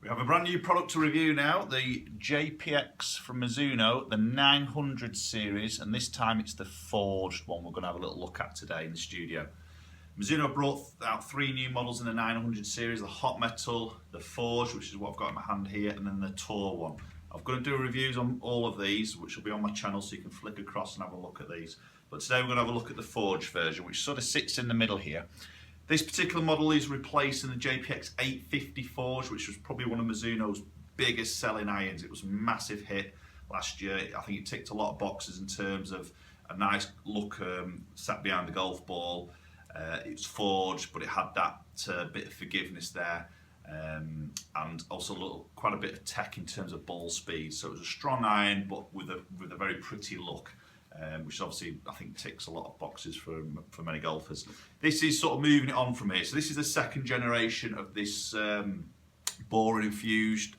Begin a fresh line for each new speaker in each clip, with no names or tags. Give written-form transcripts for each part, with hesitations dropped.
We have a brand new product to review now, the JPX from Mizuno, the 900 series, and this time it's the forged one we're going to have a little look at today in the studio. Mizuno brought out 3 new models in the 900 series, the hot metal, the forged, which is what I've got in my hand here, and then the tour one. I'm going to do reviews on all of these, which will be on my channel, so you can flick across and have a look at these. But today we're going to have a look at the forged version, which sort of sits in the middle here. This particular model is replacing the JPX-900 Forged, which was probably one of Mizuno's biggest selling irons. It was a massive hit last year. I think it ticked a lot of boxes in terms of a nice look sat behind the golf ball. It's forged, but it had that bit of forgiveness there, and also quite a bit of tech in terms of ball speed. So it was a strong iron, but with a very pretty look. Which obviously I think ticks a lot of boxes for many golfers. This is sort of moving it on from here. So this is the second generation of this boron infused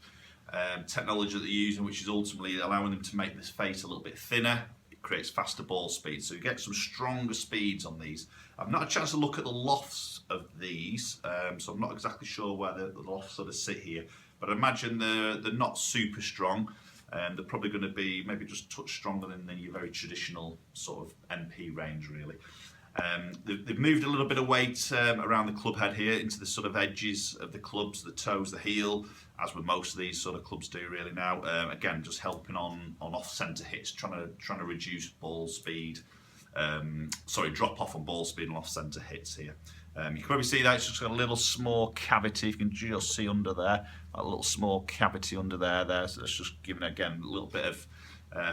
technology that they're using, which is ultimately allowing them to make this face a little bit thinner. It creates faster ball speed, so you get some stronger speeds on these. I've not had a chance to look at the lofts of these, so I'm not exactly sure where the lofts sort of sit here, but I imagine they're not super strong. They're probably going to be maybe just a touch stronger than your very traditional sort of MP range, really. They've moved a little bit of weight around the club head here into the sort of edges of the clubs, the toes, the heel, as with most of these sort of clubs do really now. Again, just helping on off-centre hits, trying to reduce ball speed. Drop off on ball speed and off-centre hits here. You can probably see that it's just got a little small cavity. You can just see under there, a little small cavity under there. So that's just giving, again, a little bit of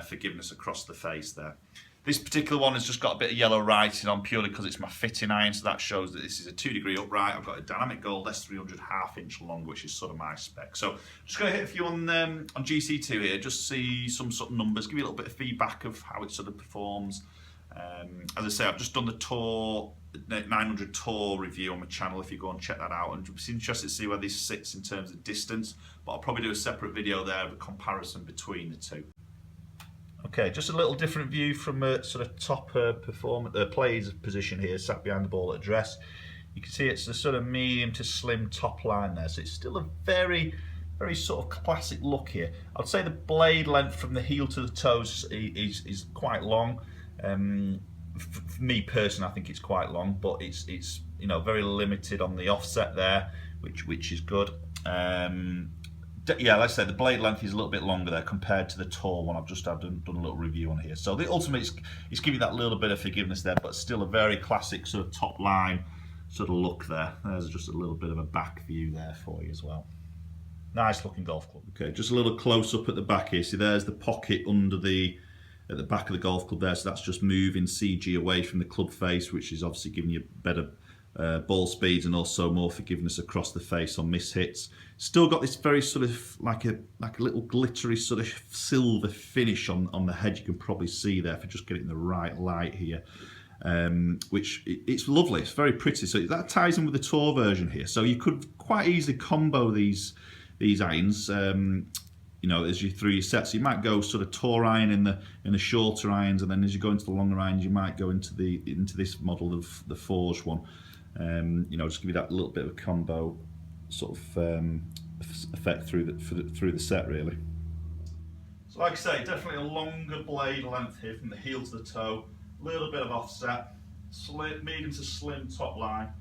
forgiveness across the face there. This particular one has just got a bit of yellow writing on purely because it's my fitting iron, so that shows that this is a 2-degree upright. I've got a dynamic gold S300 1/2 inch long, which is sort of my spec. So just going to hit a few on GC2 here, just see some sort of numbers, give you a little bit of feedback of how it sort of performs. As I say, I've just done the Tour 900 Tour review on my channel if you go and check that out, and it's interested to see where this sits in terms of distance, but I'll probably do a separate video there of a comparison between the two. Okay, just a little different view from a sort of top player's position here, sat behind the ball at address. You can see it's a sort of medium to slim top line there, so it's still a very sort of classic look here. I'd say the blade length from the heel to the toes is quite long. For me personally, I think it's quite long, but it's you know, very limited on the offset there, which is good. Yeah, like I say, the blade length is a little bit longer there compared to the Tour one. I've just done a little review on here. So the ultimate is giving that little bit of forgiveness there, but still a very classic sort of top line sort of look there. There's just a little bit of a back view there for you as well. Nice looking golf club. Okay, just a little close up at the back here. See, there's the pocket at the back of the golf club there, so that's just moving CG away from the club face, which is obviously giving you better ball speeds and also more forgiveness across the face on miss hits. Still got this very sort of like a little glittery sort of silver finish on the head. You can probably see there if you just get it in the right light here, which it's lovely. It's very pretty. So that ties in with the Tour version here. So you could quite easily combo these irons. You know, as you through your sets, you might go sort of Tour iron in the shorter irons, and then as you go into the longer irons, you might go into this model of the forged one. You know, just give you that little bit of a combo sort of effect through the set really. So like I say, definitely a longer blade length here from the heel to the toe, a little bit of offset, medium to slim top line,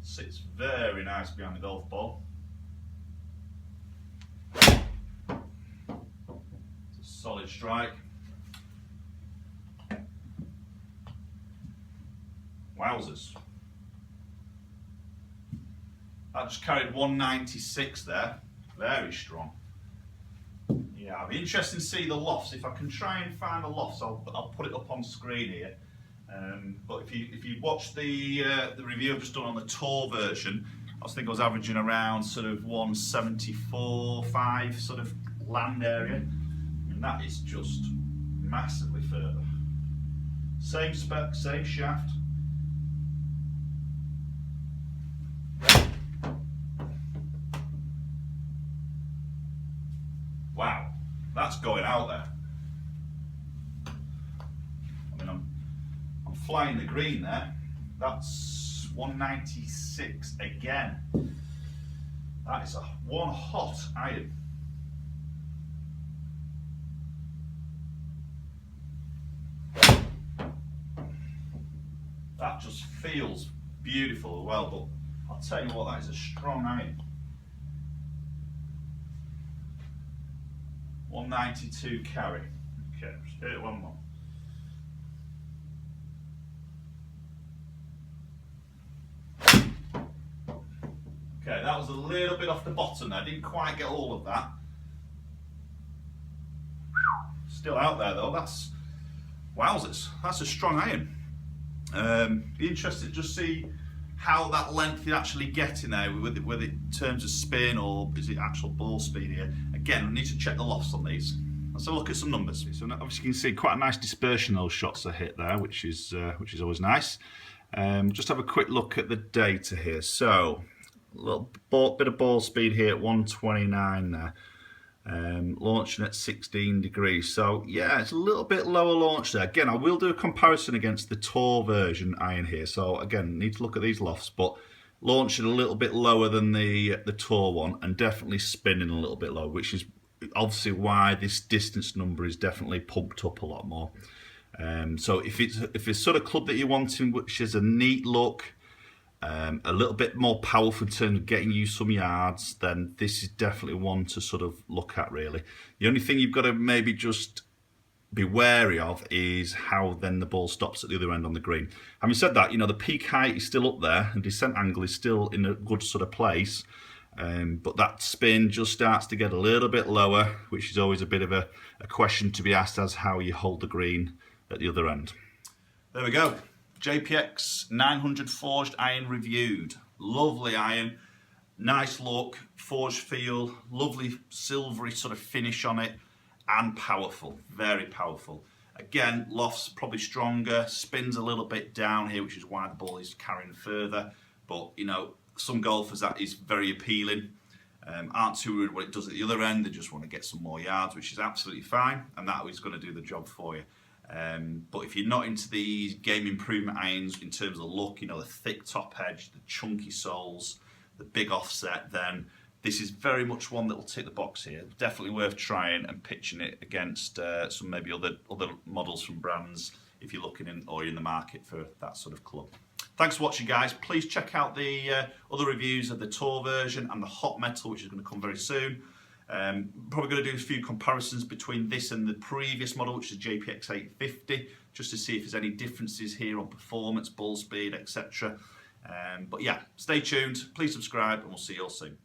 sits very nice behind the golf ball. Solid strike. Wowzers. That just carried 196 there. Very strong. Yeah, I'll be interested to see the lofts. If I can try and find the lofts, I'll put it up on screen here. But if you watch the review I've just done on the Tour version, I think I was averaging around sort of 174.5 sort of land area. And that is just massively further. Same spec, same shaft. Wow, that's going out there. I mean, I'm flying the green there. That's 196 again. That is one hot iron. That just feels beautiful as well, but I'll tell you what, that is a strong iron. 192 carry. Okay, just hit it one more. Okay, that was a little bit off the bottom there, didn't quite get all of that. Still out there though, that's, wowzers, that's a strong iron. Be interested to just see how that length is actually getting there, whether it in terms of spin or is it actual ball speed here. Again, we need to check the lofts on these. Let's have a look at some numbers. So obviously you can see quite a nice dispersion those shots are hit there, which is always nice. Just have a quick look at the data here. So a little bit of ball speed here at 129 there. Launching at 16 degrees, so yeah, it's a little bit lower launch there. Again, I will do a comparison against the Tour version iron here, so again, need to look at these lofts, but launching a little bit lower than the Tour one, and definitely spinning a little bit lower, which is obviously why this distance number is definitely pumped up a lot more. So if it's sort of club that you're wanting, which is a neat look, a little bit more powerful in terms of getting you some yards, then this is definitely one to sort of look at really. The only thing you've got to maybe just be wary of is how then the ball stops at the other end on the green. Having said that, you know, the peak height is still up there and descent angle is still in a good sort of place, but that spin just starts to get a little bit lower, which is always a bit of a question to be asked as how you hold the green at the other end. There we go. JPX-900 Forged Iron reviewed. Lovely iron, nice look, forged feel, lovely silvery sort of finish on it, and powerful, very powerful. Again, loft's probably stronger, spins a little bit down here, which is why the ball is carrying further. But you know, some golfers that is very appealing. Aren't too worried what it does at the other end, they just want to get some more yards, which is absolutely fine, and that is going to do the job for you. But if you're not into these game improvement irons in terms of the look, you know, the thick top edge, the chunky soles, the big offset, then this is very much one that will tick the box here. Definitely worth trying and pitching it against some maybe other models from brands if you're looking in or you're in the market for that sort of club. Thanks for watching, guys. Please check out the other reviews of the Tour version and the hot metal, which is going to come very soon. Probably going to do a few comparisons between this and the previous model, which is JPX-850, just to see if there's any differences here on performance, ball speed, etc. But yeah, stay tuned, please subscribe, and we'll see you all soon.